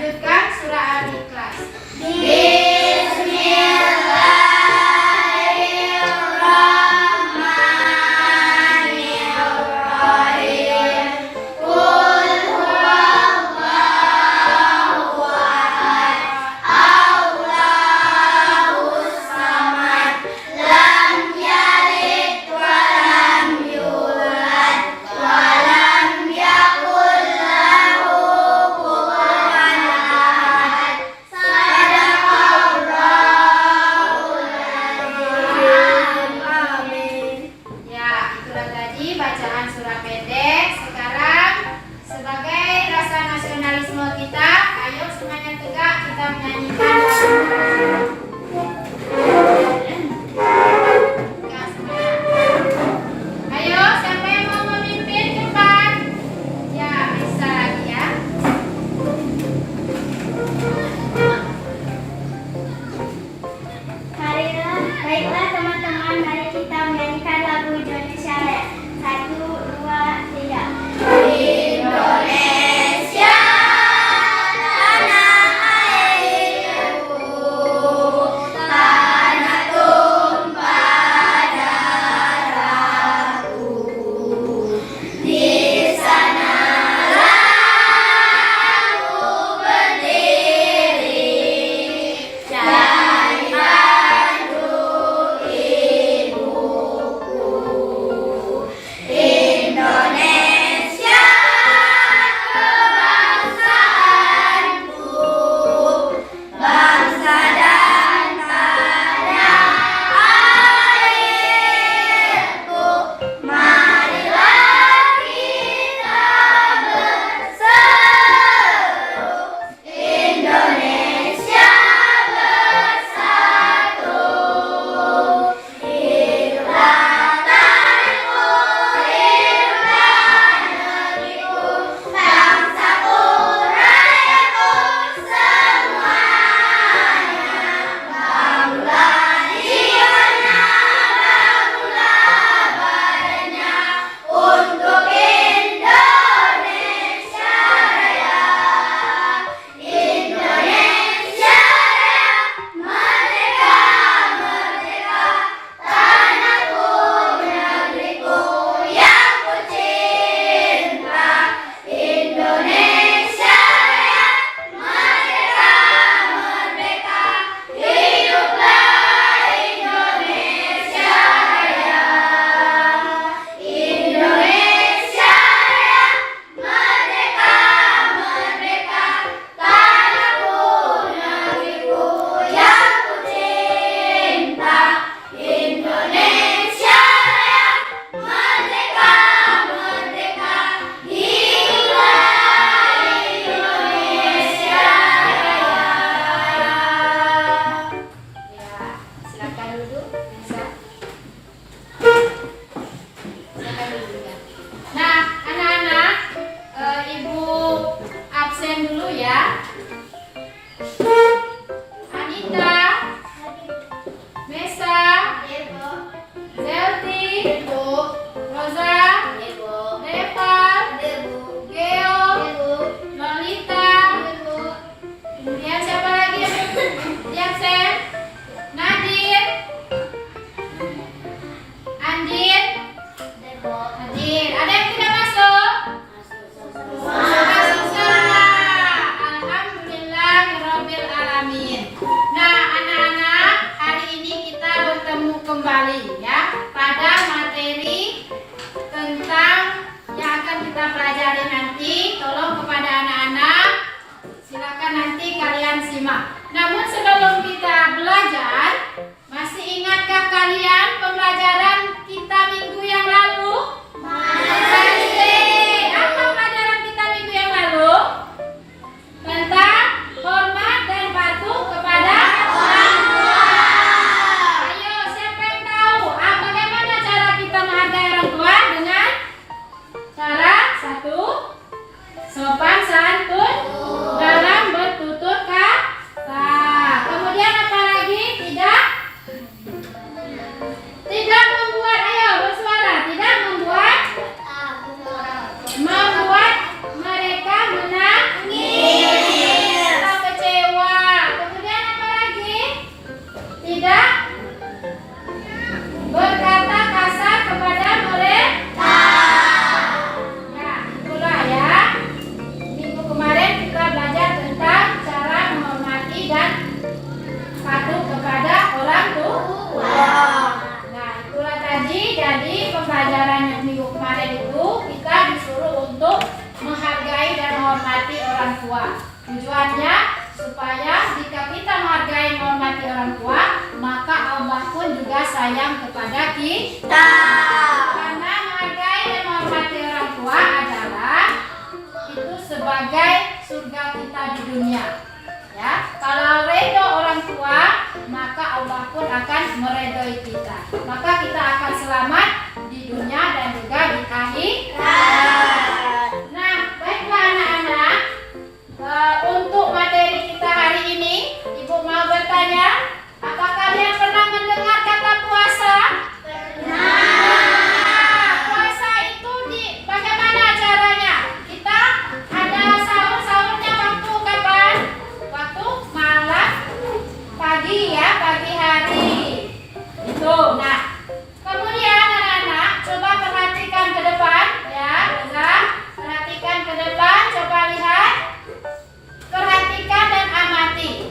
lanjutkan surah Al-Ikhlas. Bacaan surah pendek. Sekarang sebagai rasa nasionalisme kita, ayo semuanya tegak kita menyanyikan. Ayo, siapa yang mau memimpin cepat? Ya, bisa lagi ya. Baiklah teman-teman, mari kita menyanyikan lagu Indonesia Raya. 1, 2, 3. Indonesia, tanah airku, tanah tumpah darahku. Di sanalah aku berdiri, dari pandu ibuku. Indonesia, kebangsaanku, bangsa dan tanah airku. Marilah kita berseru, Indonesia bersatu. Hiduplah tanahku, hiduplah negeriku, bangsaku, rakyatku semuanya. Bangunlah jiwanya, bangunlah badannya untuk Indonesia Raya. Indonesia Raya, merdeka, merdeka, tanahku, negeriku yang ku cinta. Indonesia Raya, merdeka, merdeka, hiduplah Indonesia Raya. Indonesia Raya, merdeka, merdeka, tanahku, negeriku yang ku cinta. Indonesia Raya, merdeka, merdeka, hiduplah Indonesia Raya. Ya, silakan duduk. Bisa. Silakan duduk ya. Nah, anak-anak, ibu absen dulu ya. Anita, Mesa, Zelti, Rosa, Nepal, Geo, Lolita, kemudian siapa lagi yang absen? Nadir, Andin, Nadir. Ada yang tidak masuk? Masuk semua. Alhamdulillahirabbil alamin. Nah, anak-anak, hari ini kita bertemu kembali ya pada materi tentang yang akan kita pelajari nanti. Tolong kepada anak-anak, silakan nanti kalian simak. Namun sebelum kita belajar, masih ingatkah kalian pembelajaran kita minggu yang lalu? Masih. Apa pelajaran kita minggu yang lalu? Tentang hormat dan patuh kepada orang tua. Ayo, siapa yang tahu? Bagaimana cara kita menghargai orang tua? Dengan cara satu, sopan santun dalam bertutur kata. Kemudian apa lagi? Tidak membuat, ayo bersuara. Tujuannya supaya jika kita menghargai menghormati orang tua, maka Allah pun juga sayang kepada kita. Karena menghargai dan menghormati orang tua adalah itu sebagai surga kita di dunia. Ya, kalau ridho orang tua, maka Allah pun akan meridhoi kita. Maka kita akan selamat di dunia dan juga di akhirat. Nah, baiklah anak-anak. Untuk materi kita hari ini, Ibu mau bertanya, apakah kalian pernah mendengar kata puasa? Puasa itu bagaimana caranya? Kita ada sahurnya waktu kapan? Waktu malam, pagi ya, pagi hari. Itu. Nah, kemudian anak-anak coba perhatikan ke depan ya, perhatikan ke depan, coba lihat. Perhatikan dan amati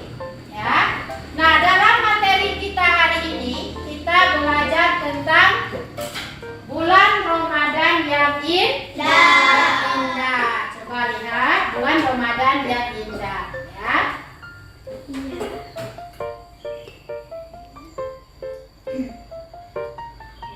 ya. Nah, dalam materi kita hari ini kita belajar tentang bulan Ramadan yang indah. Coba lihat bulan Ramadan yang indah ya.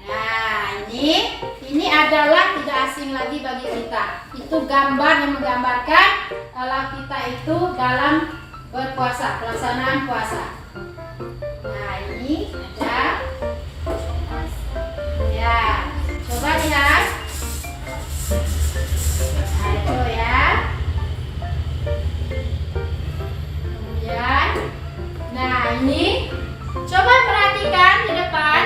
Nah, ini adalah tidak asing lagi bagi kita. Itu gambar yang menggambarkan kalau kita itu dalam berpuasa, pelaksanaan puasa. Nah, ini ada. Ya, coba lihat. Nah, itu ya. Kemudian, nah ini coba perhatikan di depan.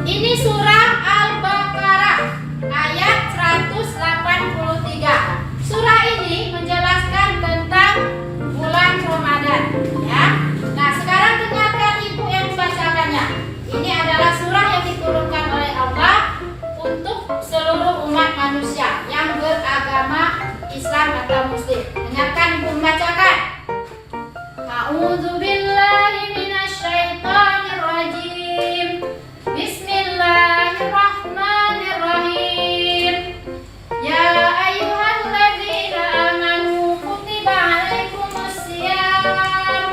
Ini surah Al-Baqarah ayat 183. Surah ini menjelaskan tentang bulan Ramadan ya. Nah, sekarang dengarkan ibu yang membacakannya. Ini adalah surah yang diturunkan oleh Allah untuk seluruh umat manusia yang beragama Islam atau Muslim. Dengarkan ibu membacakan. A'udzubillahi minasyaitonir rajim. Bismillahirrahmanirrahim. Ya ayyuhalladzina amanu kutiba alaikumusiyam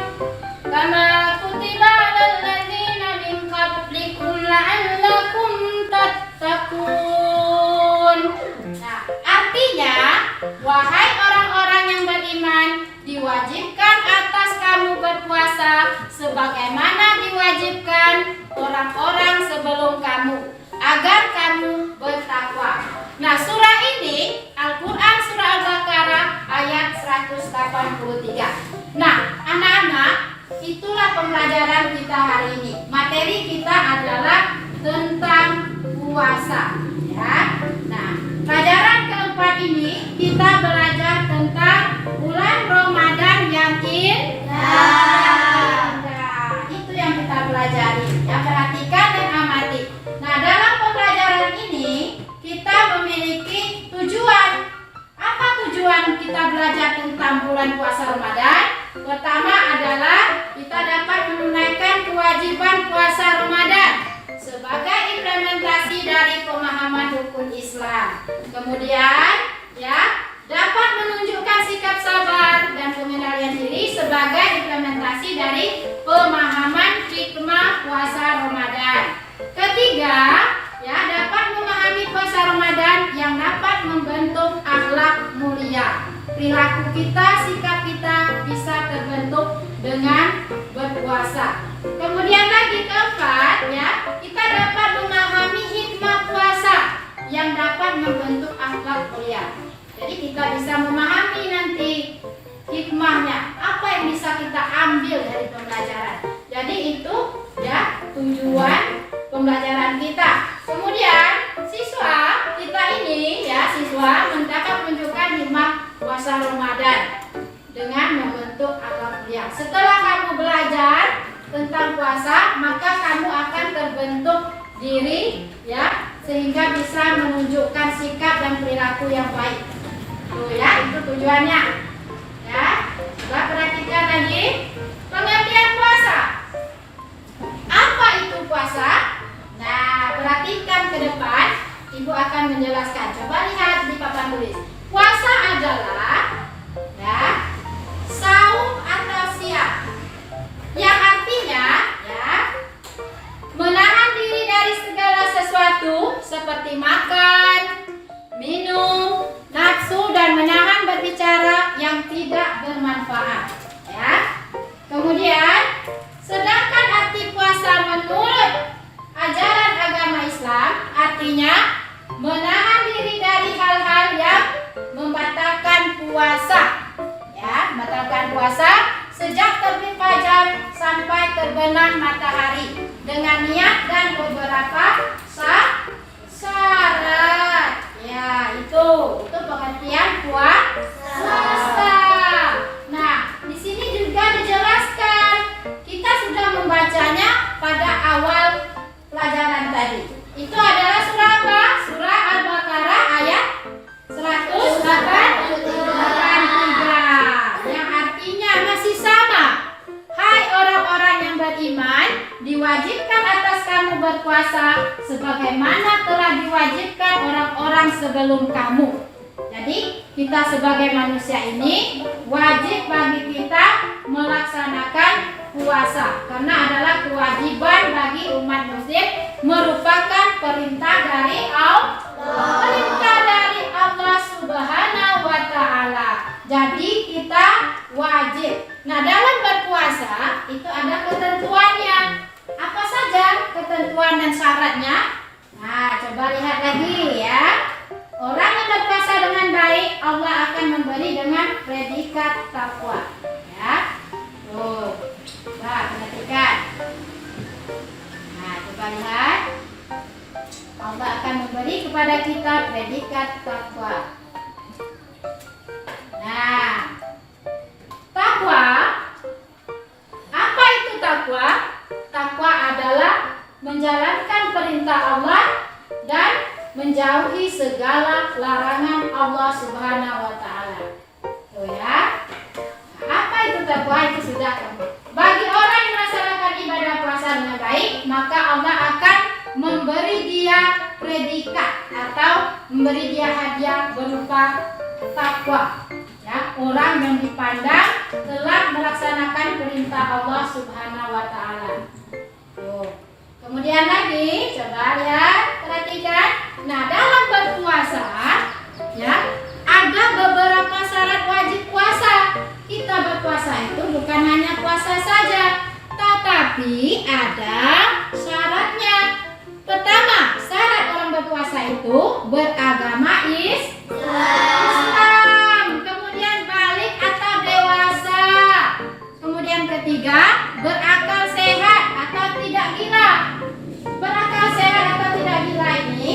kama kutiba alal ladzina min qablikum la'allakum tattaqun. Nah, artinya, wahai orang-orang yang beriman, diwajibkan atas kamu berpuasa sebagaimana diwajibkan orang-orang sebelum kamu, agar kamu bertakwa. Nah, surah ini Al-Quran surah Al-Baqarah ayat 183. Nah, anak-anak, itulah pembelajaran kita hari ini. Materi kita adalah tentang puasa ya. Nah, pelajaran keempat ini kita belajar tentang bulan Ramadan yang indah. Itu yang kita pelajari ya, perhatikan dan amati. Nah, dalam pembelajaran ini kita memiliki tujuan. Apa tujuan kita belajar tentang bulan puasa Ramadan? Pertama adalah kita dapat menunaikan kewajiban puasa Ramadan sebagai implementasi dari pemahaman hukum Islam. Kemudian ya, dapat menunjukkan sikap sabar dan pengendalian diri sebagai implementasi dari pemahaman hikmah puasa Ramadan. Ketiga, ya, dapat memahami puasa Ramadan yang dapat membentuk akhlak mulia. Perilaku kita, sikap kita bisa terbentuk dengan berpuasa. Kemudian lagi keempat, ya, kita dapat memahami hikmah puasa yang dapat membentuk akhlak mulia. Jadi kita bisa memahami nanti hikmahnya, apa yang bisa kita ambil dari pembelajaran. Jadi itu ya tujuan pembelajaran kita. Kemudian siswa kita ini ya, siswa dapat menunjukkan hikmah puasa Ramadan dengan membentuk akhlak mulia. Setelah kamu belajar tentang puasa, maka kamu akan terbentuk diri ya, sehingga bisa menunjukkan sikap dan perilaku yang baik. Tuh ya, itu tujuannya. Ya, coba perhatikan lagi pengertian puasa. Apa itu puasa? Nah, perhatikan ke depan, Ibu akan menjelaskan. Coba lihat di papan tulis. Puasa adalah terbenam matahari dengan niat dan beberapa syarat. Ya, itu pengertian puasa. Nah, di sini juga dijelaskan. Kita sudah membacanya pada awal pelajaran tadi. Itu adalah surah apa? Surah Al-Baqarah ayat 183, yang artinya masih sama. Hai orang-orang yang beriman, diwajibkan atas kamu berpuasa sebagaimana telah diwajibkan orang-orang sebelum kamu. Jadi kita sebagai manusia ini wajib bagi kita melaksanakan puasa karena adalah kewajiban bagi umat muslim, merupakan perintah dari Allah Subhanahu wa Ta'ala. Jadi kita wajib. Nah, dalam berpuasa itu ada ketentuannya. Apa saja ketentuan dan syaratnya? Nah, coba lihat lagi ya. Orang yang berpuasa dengan baik, Allah akan memberi dengan predikat takwa. Ya. Tuh. Coba perhatikan. Nah, coba lihat. Allah akan memberi kepada kita predikat takwa. Nah, takwa. Apa itu takwa? Takwa adalah menjalankan perintah Allah dan menjauhi segala larangan Allah Subhanahu wa Ta'ala. Tuh ya. Nah, apa itu takwa? Itu sudah kamu. Bagi orang yang melaksanakan ibadah puasa dengan baik, maka Allah akan memberi dia predikat atau memberi dia hadiah berupa takwa. Ya, orang yang dipandang telah melaksanakan perintah Allah Subhanahu wa Ta'ala. Tuh. Kemudian lagi, coba lihat, perhatikan. Nah, dalam berpuasa, ya, ada beberapa syarat wajib puasa. Kita berpuasa itu bukan hanya puasa saja, tetapi ada syaratnya. Pertama, syarat orang berpuasa itu beragama Islam. Kemudian balik atau dewasa. Kemudian ketiga, berakal sehat atau tidak gila. Berakal sehat atau tidak gila ini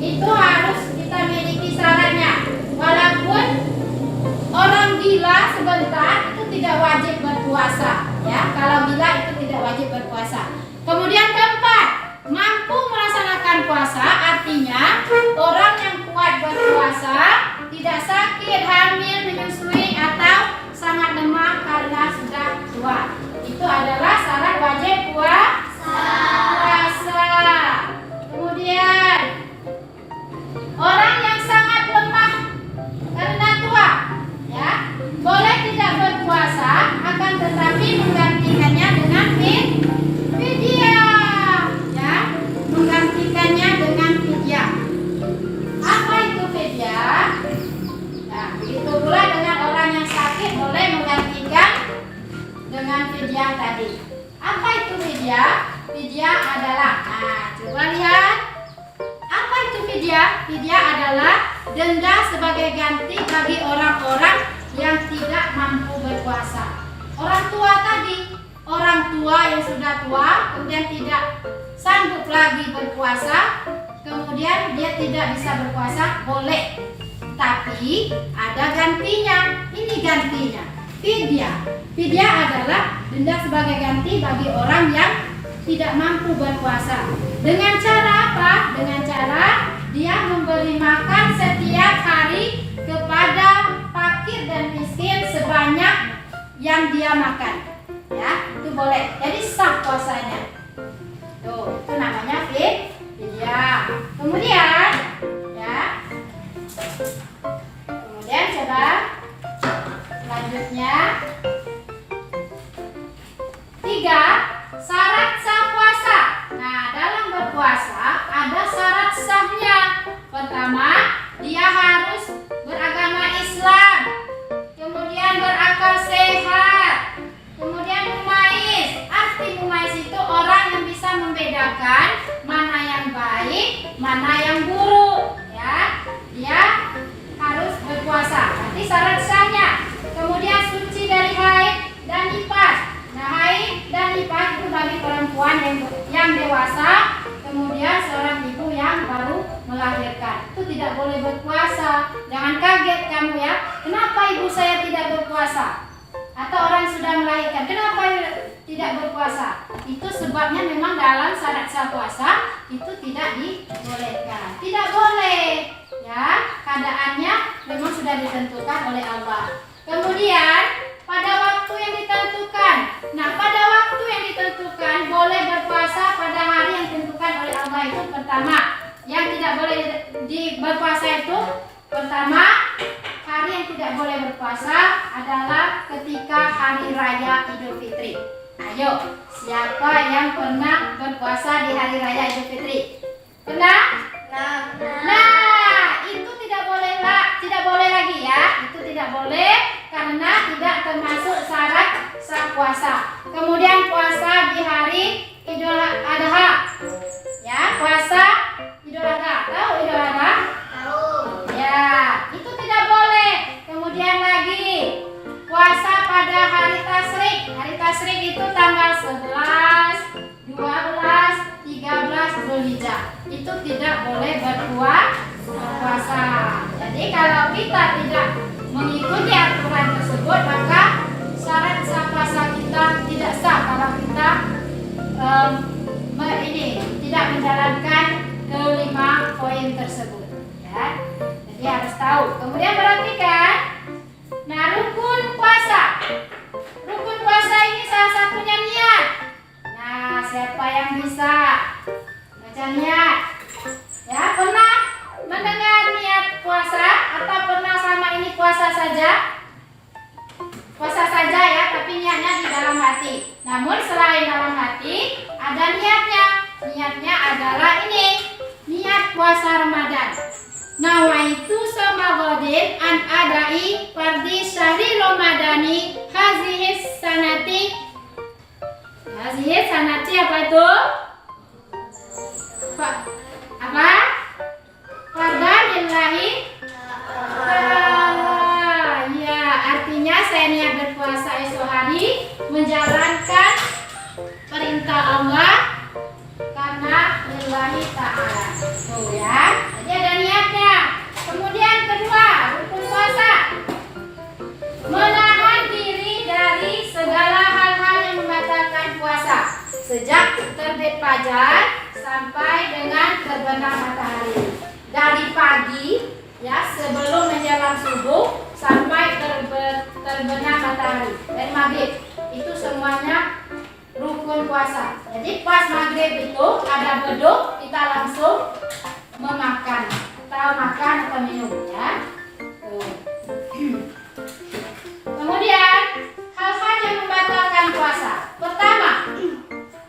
itu harus kita miliki syaratnya. Walaupun orang gila sebentar itu tidak wajib berpuasa, ya. Kalau gila itu tidak wajib berpuasa. Kemudian keempat, mampu melaksanakan puasa, artinya orang yang kuat berpuasa, tidak sakit, hamil, menyusui atau sangat lemah karena sudah tua. Itu adalah syarat wajib puasa. Kemudian orang yang sangat lemah karena tua, ya, boleh tidak berpuasa, akan tetapi menggantikannya dengan fidyah, ya, menggantikannya dengan fidyah. Apa itu fidyah? Nah, begitu pula dengan orang yang sakit boleh menggantikan dengan fidyah tadi. Apa itu fidyah? Fidyah adalah, nah, coba lihat. Apa itu fidyah? Fidyah adalah denda sebagai ganti bagi orang-orang yang tidak mampu berpuasa. Orang tua tadi, orang tua yang sudah tua kemudian tidak sanggup lagi berpuasa, kemudian dia tidak bisa berpuasa, boleh. Tapi ada gantinya. Ini gantinya, fidyah. Fidyah adalah denda sebagai ganti bagi orang yang tidak mampu berpuasa. Dengan cara apa? Dengan cara dia memberi makan setiap hari kepada fakir dan miskin sebanyak yang dia makan. Ya, itu boleh. Jadi sah puasanya. Tuh, itu namanya fidyah. Kemudian, ya. Kemudian coba selanjutnya. 3. Syarat sah puasa. Nah, dalam berpuasa ada syarat sahnya. Pertama, dia harus beragama Islam. Kemudian berakal sehat. Kemudian mumaiz. Arti mumaiz itu orang yang bisa membedakan mana yang baik, mana yang buruk, ya. Dia harus berpuasa. Nanti syarat sahnya. Kemudian suci dari haid dan nifas. Nah, haid dan nifas itu bagi Jangan kaget kamu ya. Kenapa ibu saya tidak berpuasa? Atau orang sudah melahirkan, kenapa tidak berpuasa? Itu sebabnya memang dalam syarat sah puasa itu tidak dibolehkan. Tidak boleh. Ya, keadaannya memang sudah ditentukan oleh Allah. Kemudian pada waktu yang ditentukan. Nah, pada waktu yang ditentukan boleh berpuasa pada hari yang ditentukan oleh Allah itu pertama. Yang tidak boleh berpuasa itu pertama, hari yang tidak boleh berpuasa adalah ketika hari raya Idul Fitri. Ayo, siapa yang pernah berpuasa di hari raya Idul Fitri? Pernah? Nah, itu tidak boleh lagi ya. Itu tidak boleh karena tidak termasuk syarat sah puasa. Kemudian puasa di hari Idul Adha. Ya, puasa Idul Adha. Tahu Idul Adha? Tahu. Ya, itu tidak boleh. Kemudian lagi puasa pada hari tasyrik. Hari tasyrik itu tanggal 11, 12, 13 Zulhijjah. Itu tidak boleh berpuasa. Jadi kalau kita tidak mengikuti aturan tersebut, maka syarat sah puasa kita tidak sah kalau kita tidak menjalankan kelima poin tersebut. Ya. Jadi harus tahu. Kemudian perhatikan. Nah, rukun puasa. Rukun puasa ini salah satunya niat. Nah, siapa yang bisa baca niat? Ya, pernah mendengar niat puasa atau pernah selama ini puasa saja? Puasa saja ya, tapi niatnya di dalam hati. Namun selain dalam hati, ada niatnya. Niatnya adalah ini, niat puasa Ramadan. Nawaitu samagodin an adai fardi syahri Ramadani hazihis sanati. Hazihis sanati apa itu? Apa? Fardanillahi. Ya, artinya saya niat berpuasa esok hari menjalankan perintah Allah karena lillahi ta'ala. Tuh ya. Jadi ada niatnya. Kemudian kedua, rukun puasa. Menahan diri dari segala hal-hal yang membatalkan puasa. Sejak terbit fajar sampai dengan terbenam matahari. Dari pagi ya, sebelum menjelang subuh sampai terbenam matahari. Dari maghrib. Itu semuanya rukun puasa. Jadi pas maghrib itu ada beduk, kita langsung memakan atau makan atau minum ya. Kemudian hal-hal yang membatalkan puasa. Pertama,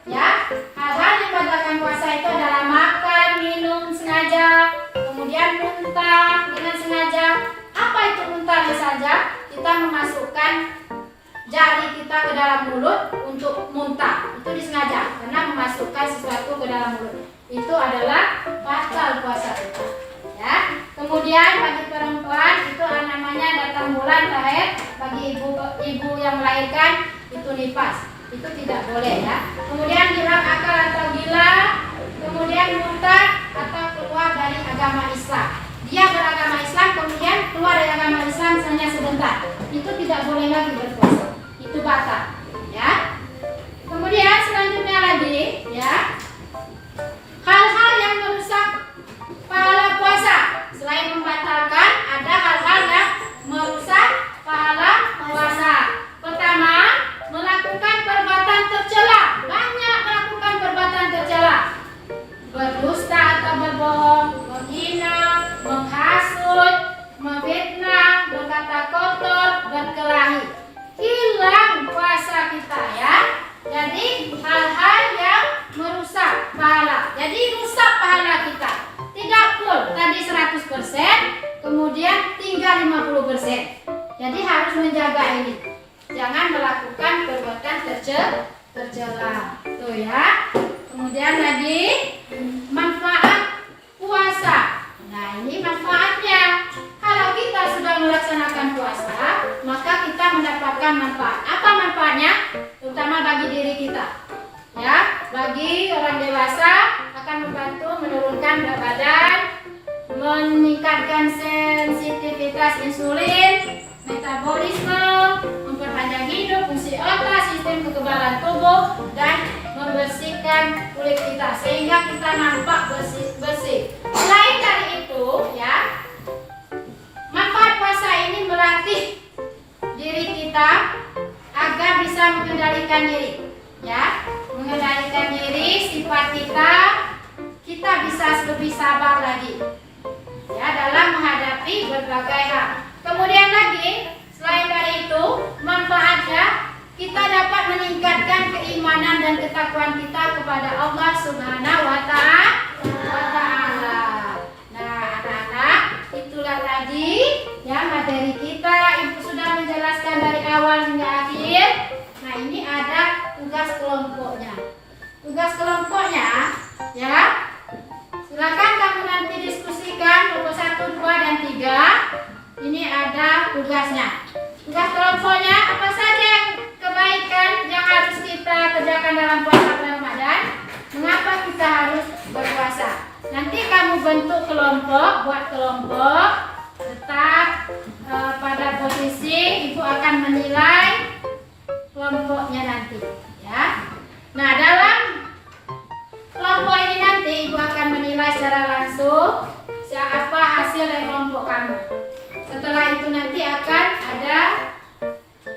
ya, hal-hal yang membatalkan puasa itu adalah makan, minum sengaja, kemudian muntah dengan sengaja. Apa itu muntahnya saja? Kita memasukkan jari kita ke dalam mulut untuk muntah. Itu disengaja karena memasukkan sesuatu ke dalam mulut. Itu adalah batal puasa kita. Ya. Kemudian bagi perempuan itu namanya datang bulan lahir, bagi ibu yang melahirkan itu nifas. Itu tidak boleh ya. Kemudian hilang akal atau gila, kemudian murtad atau keluar dari agama Islam. Dia beragama Islam kemudian keluar dari agama Islam misalnya sebentar. Itu tidak boleh lagi berpuasa. Itu batal ya. Kemudian selanjutnya lagi ya, hal-hal yang merusak pahala puasa. Selain membatalkan, ada hal-hal yang merusak pahala puasa. Pertama, melakukan perbuatan tercela. Banyak melakukan perbuatan tercela. Berdusta atau berbohong, menghina, menghasut, memfitnah, berkata kotor, berkelahi. Hilang puasa kita ya. Jadi hal-hal yang merusak pahala. Jadi rusak pahala kita. Tidak full, tadi 100%, kemudian tinggal 50%. Jadi harus menjaga ini. Jangan melakukan perbuatan tercela. Tuh ya. Kemudian lagi manfaat puasa. Nah, ini manfaatnya. Kalau kita sudah melaksanakan puasa, maka kita mendapatkan manfaat. Apa manfaatnya? Terutama bagi diri kita. Ya, bagi orang dewasa akan membantu menurunkan berat badan, meningkatkan sensitivitas insulin, metabolisme, memperpanjang hidup, fungsi otak, sistem kekebalan tubuh, dan membersihkan kulit kita sehingga kita nampak bersih. Selain dari itu, ya, manfaat puasa ini melatih diri kita agar bisa mengendalikan diri, ya, mengendalikan diri, sifat kita bisa lebih sabar lagi, ya, dalam menghadapi berbagai hal. Kemudian lagi, selain dari itu, manfaatnya kita dapat meningkatkan keimanan dan ketakwaan kita kepada Allah Subhanahu wa Ta'ala. Nah, anak-anak, itulah tadi ya materi kita. Ibu sudah menjelaskan dari awal hingga akhir. Nah, ini ada tugas kelompoknya. Tugas kelompoknya, ya, silakan kamu nanti diskusikan kelompok 1, 2, dan 3. Ini ada tugasnya. Tugas kelompoknya apa saja yang kebaikan yang harus kita kerjakan dalam puasa Ramadan? Mengapa kita harus berpuasa? Nanti kamu bentuk kelompok, buat kelompok, tetap pada posisi ibu akan menilai kelompoknya nanti, ya. Nah, dalam kelompok ini nanti ibu akan menilai secara langsung siapa hasil dari kelompok kamu. Setelah itu nanti akan ada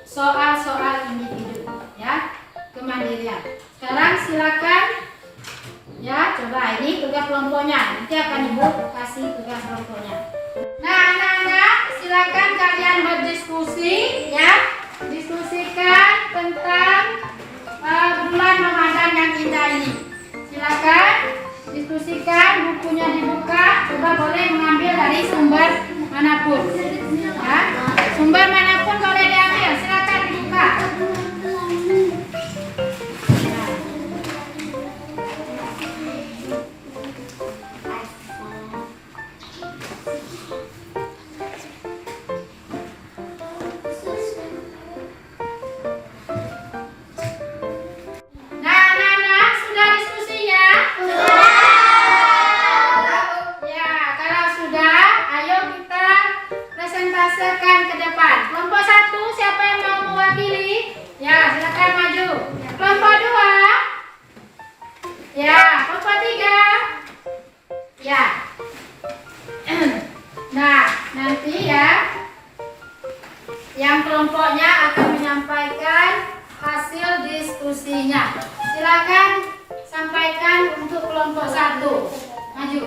soal-soal individu, ya, kemandirian. Sekarang silakan, ya, coba ini tugas kelompoknya. Nanti akan ibu kasih tugas kelompoknya. Nah, anak-anak, silakan kalian berdiskusi, ya, diskusikan tentang bulan Ramadan yang indah ini. Silakan diskusikan, bukunya dibuka. Coba boleh mengambil dari sumber manapun, ya, sumber manapun boleh diambil. Silakan dibuka. Nah, anak-anak, sudah diskusinya? Ya, kalau sudah, ayo kita presentasikan ke depan. Kelompok 1, siapa yang mau mewakili? Ya, silakan maju. Kelompok 2. Ya, kelompok 3. Ya. Nah, nanti ya, yang kelompoknya akan menyampaikan hasil diskusinya. Silakan sampaikan untuk kelompok 1. Maju.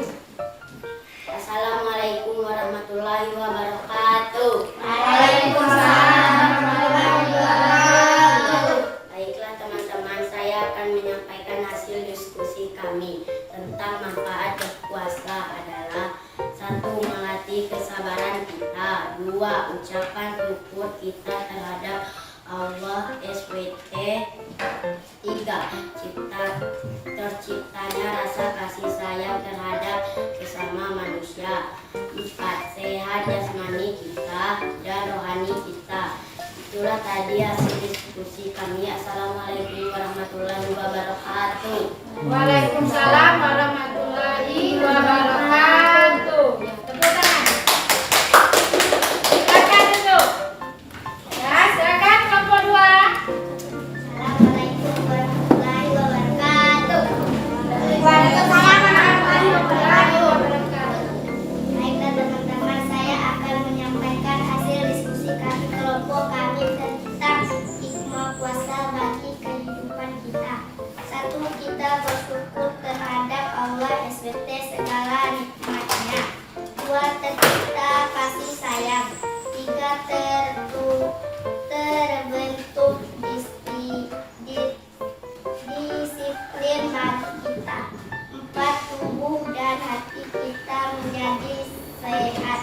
Assalamualaikum warahmatullahi wabarakatuh. Waalaikumsalam warahmatullahi wabarakatuh. Baiklah teman-teman, saya akan menyampaikan hasil diskusi kami tentang manfaat berpuasa adalah: 1. Melatih kesabaran kita. 2. Ucapan syukur kita terhadap Allah SWT. 3. Terciptanya rasa kasih sayang terhadap sesama manusia. 4. Sehat jasmani kita dan rohani kita. Itulah tadi hasil diskusi kami. Assalamualaikum warahmatullahi wabarakatuh. Waalaikumsalam warahmatullahi wabarakatuh. Ya, tepuk tangan. Silakan duduk. Ya, silakan kelompok 2. Assalamualaikum warahmatullahi wabarakatuh. Waalaikumsalam warahmatullahi wabarakatuh. Baiklah teman-teman, saya akan menyampaikan hasil diskusi kami kelompok kami tentang hikmah puasa bagi kehidupan kita. 1. Kita bersyukur terhadap Allah SWT segala nikmatnya. 2. Tercipta kasih sayang. 3. Terbentuk disiplin bagi kita. 4. Tubuh dan hati kita menjadi sehat.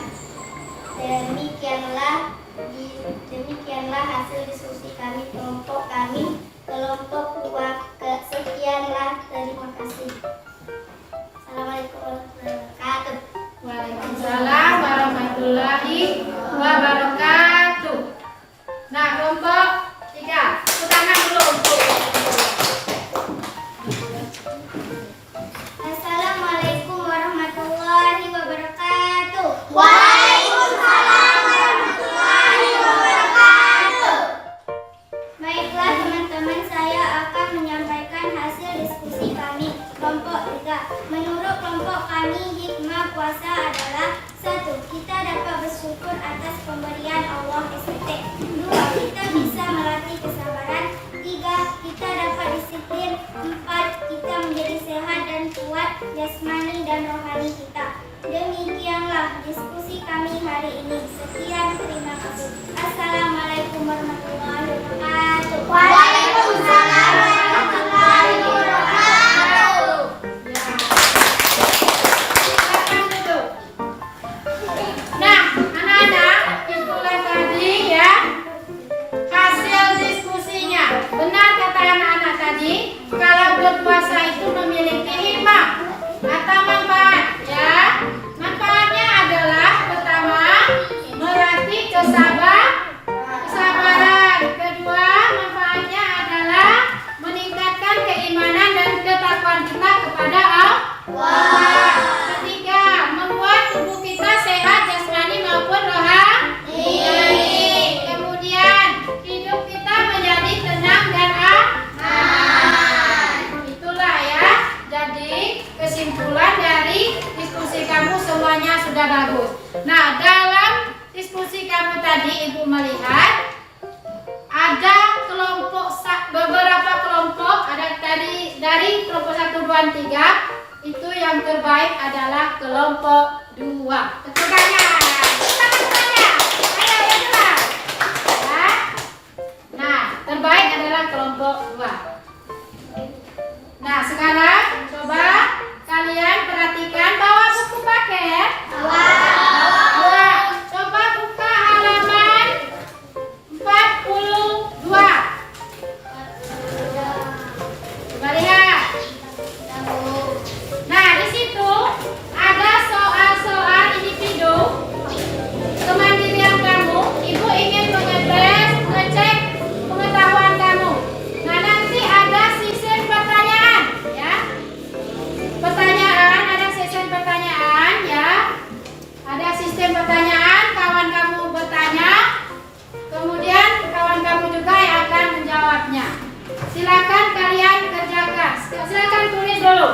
Demikianlah hasil diskusi kami kelompok kami. Kelompok 2 sekianlah, terima kasih. Assalamualaikum warahmatullahi wabarakatuh. Waalaikumsalam warahmatullahi wabarakatuh. Nah, kelompok 3. Tepuk tangan dulu untuk. Assalamualaikum warahmatullahi wabarakatuh. kami hikmah puasa adalah: 1. Kita dapat bersyukur atas pemberian Allah SWT. 2. Kita bisa melatih kesabaran. 3. Kita dapat disiplin. 4. Kita menjadi sehat dan kuat jasmani dan rohani kita. Demikianlah diskusi kami hari ini. Sekian, terima kasih. Assalamualaikum warahmatullahi wabarakatuh. Waalaikumsalam warahmatullahi wabarakatuh. Silakan duduk. Nah, anak-anak, itulah tadi ya hasil diskusinya. Benar kata anak-anak tadi, kalau berpuasa itu memiliki hikmah atau manfaat ya. Manfaatnya adalah pertama, melatih kesabaran. Kedua, manfaatnya adalah meningkatkan keimanan dan ketakwaan kita kepada Allah. Ketiga, membuat tubuh kita sehat jasmani maupun rohani. Kemudian, hidup kita menjadi tenang dan aman. Itulah ya. Jadi, kesimpulan dari diskusi kamu semuanya sudah bagus. Nah, dalam diskusi kamu tadi Ibu melihat ada beberapa kelompok, ada tadi dari kelompok 1, 2, 3, itu yang terbaik adalah kelompok 2. Tepuk tangan. Ayo yang jelas. Ya. Nah, terbaik adalah kelompok 2. Nah, sekarang coba kalian perhatikan, bawa buku paket. Bawa. Coba buka halaman 42. Coba lihat. Nah, di situ ada soal-soal individu kemandirian kamu. Ibu ingin ngecek pengetahuan kamu. Nah, nanti ada sesi pertanyaan ya. Ada sesi pertanyaan ya. Ada sistem pertanyaan, kawan kamu bertanya, kemudian kawan kamu juga yang akan menjawabnya. Silakan kalian kerjakan. Silakan tulis dulu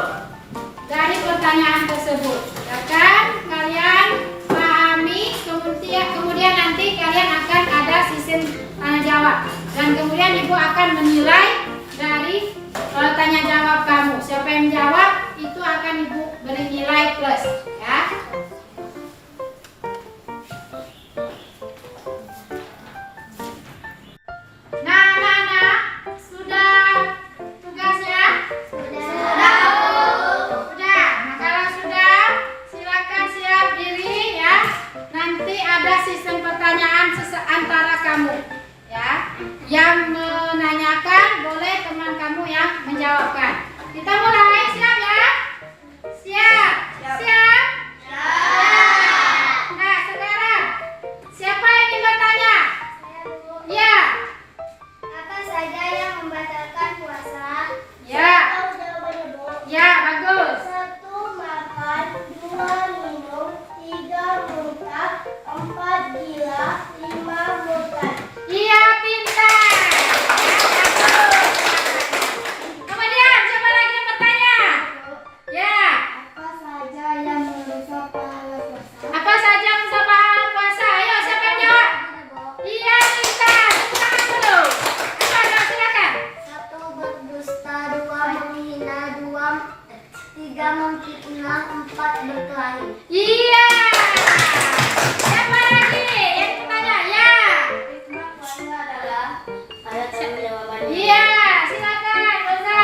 dari pertanyaan tersebut. Silakan kalian pahami, kemudian nanti kalian akan ada sistem tanya jawab. Dan kemudian Ibu akan menilai dari tanya jawab kamu. Siapa yang menjawab itu akan Ibu beri nilai plus ya. Nah, anak-anak, sudah tugasnya? Sudah. Nah, kalau sudah, silakan siap diri ya. Nanti ada sistem pertanyaan antara kamu ya. Yang menanyakan boleh teman kamu yang menjawabkan. Kita mulai, siap ya? Siap. Siap? Nah, sekarang siapa yang ingin bertanya? Ya. Apa saja yang membatalkan puasa? Ya. Tahu jawabannya, Bu? Ya, bagus. 1. Makan. 2. Minum. 3. Muntah. 4. Gila. 5. murtad. Iya, pintar. Ya, bagus. Kemudian siapa lagi yang bertanya? Ya. Apa saja yang merusak pahala puasa? Apa saja yang bisa pahala puasa? Ayo, siapa yang jawab? Iya, pintar. Tepuk tangan dulu. Ayo, silakan. 1. Berdusta. 2. Menghina. 3. Memfitnah. 4. Berkelahi. Iya. Siapa lagi yang bertanya? Ya. Hikmah puasa adalah ada jawabannya. Iya, silakan. Rosa.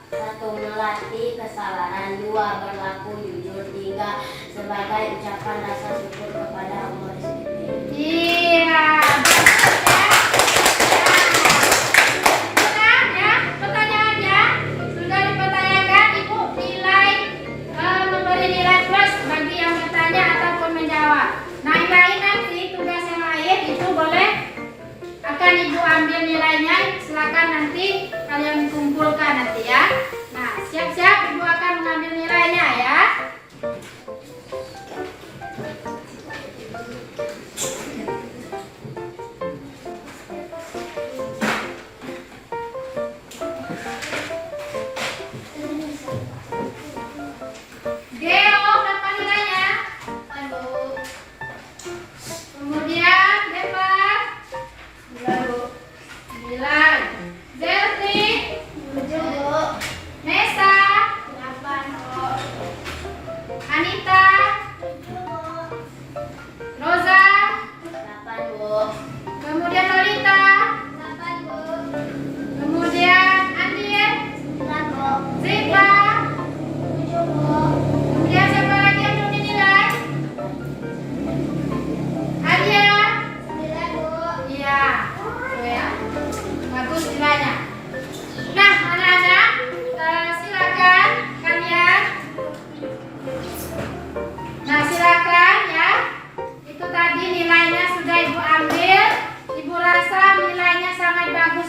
1. Melatih kesabaran. 2. Berlaku jujur. 3. Sebagai ucapan rasa syukur kepada Allah SWT. Iya, bagus ya. Nah, ya, pertanyaannya sudah dipertanyakan. Ibu memberi nilai plus bagi yang bertanya ataupun menjawab. Nah, yang lain nanti tugas yang lain itu boleh akan Ibu ambil nilainya. Silakan nanti kalian kumpulkan nanti ya. Nah, siap-siap Ibu akan mengambil nilainya ya.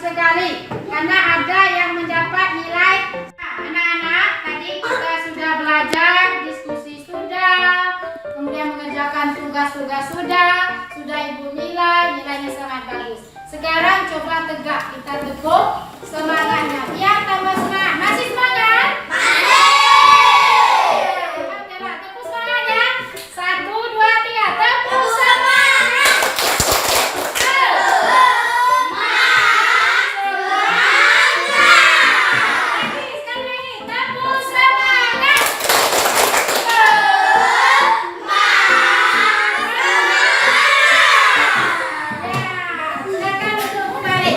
sekali karena ada yang mendapat nilai. Nah, anak-anak, tadi kita sudah belajar, diskusi sudah, kemudian mengerjakan tugas-tugas sudah Ibu nilai, nilainya sangat bagus. Sekarang coba tegak, kita tekuk semangatnya. Biar tambah semangat. Masih semangat? Alhamdulillah, tepuk semangatnya. 1, 2, 3, tepuk semangat. Sekali lagi, tepuk semangat. Silakan untuk kembali.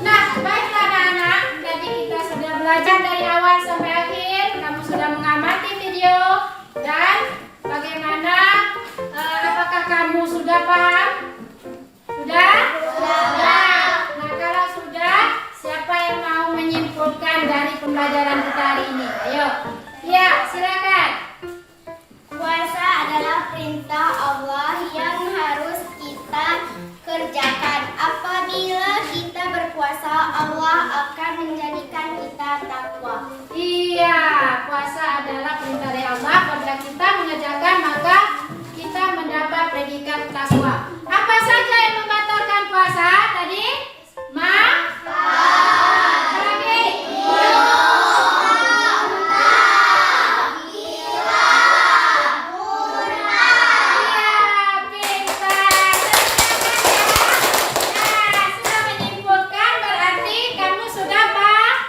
Nah, baiklah anak-anak, tadi kita sudah belajar dari awal sampai akhir. Kamu sudah mengamati video dan bagaimana? Apakah kamu sudah paham? Sudah? Sudah. Nah, kalau sudah, siapa yang mau menyimpulkan dari pembelajaran kita hari ini? Ayo. Ya, silakan. Puasa adalah perintah Allah yang harus kita kerjakan. Apabila kita berpuasa, Allah akan menjadikan kita takwa. Iya, puasa adalah perintah dari Allah. Apabila kita mengerjakan, maka kita mendapat predikat takwa. Apa saja yang membatalkan puasa tadi? Lagi. Iya, pintar. Nah, sudah menyimpulkan berarti kamu sudah paham.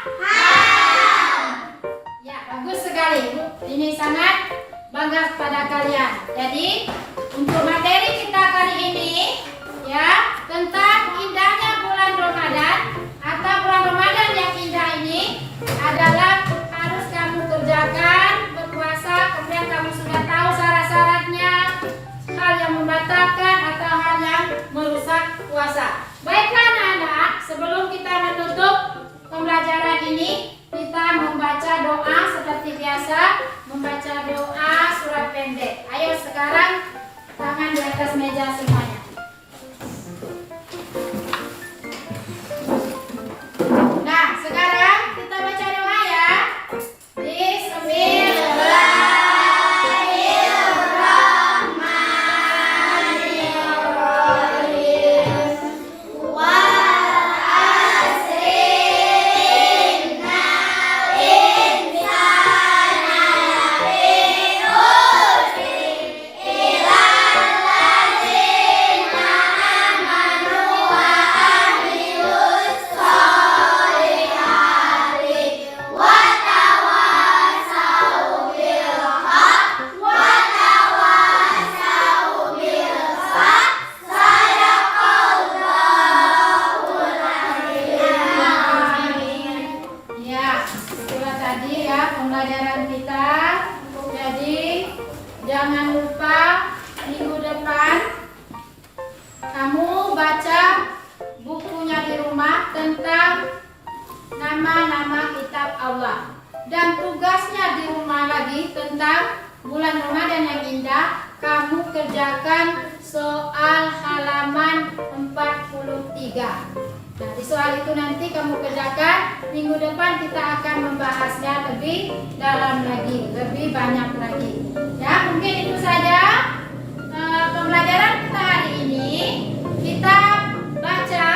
Ya, bagus sekali, Bu. Ini sangat bangga pada kalian. Jadi, untuk materi kita kali ini ya, tentang indahnya bulan Ramadan atau bulan Ramadan yang indah ini adalah harus kamu kerjakan berpuasa, kemudian kamu sudah tahu syarat-syaratnya, hal yang membatalkan atau hal yang merusak puasa. Baiklah anak-anak, sebelum kita menutup pembelajaran ini, kita membaca doa seperti biasa, membaca doa surat pendek. Ayo sekarang tangan di atas meja semuanya. Nah, sekarang kita baca doa ya. Bismillahirrahmanirrahim. Ya, itulah tadi ya pembelajaran kita. Jadi jangan lupa minggu depan kamu baca bukunya di rumah tentang nama-nama kitab Allah. Dan tugasnya di rumah lagi tentang bulan Ramadan yang indah, kamu kerjakan soal halaman 43. Nah, di soal itu nanti kamu kerjakan. Minggu depan kita akan membahasnya lebih dalam lagi, lebih banyak lagi. Ya, mungkin itu saja pembelajaran kita hari ini. Kita baca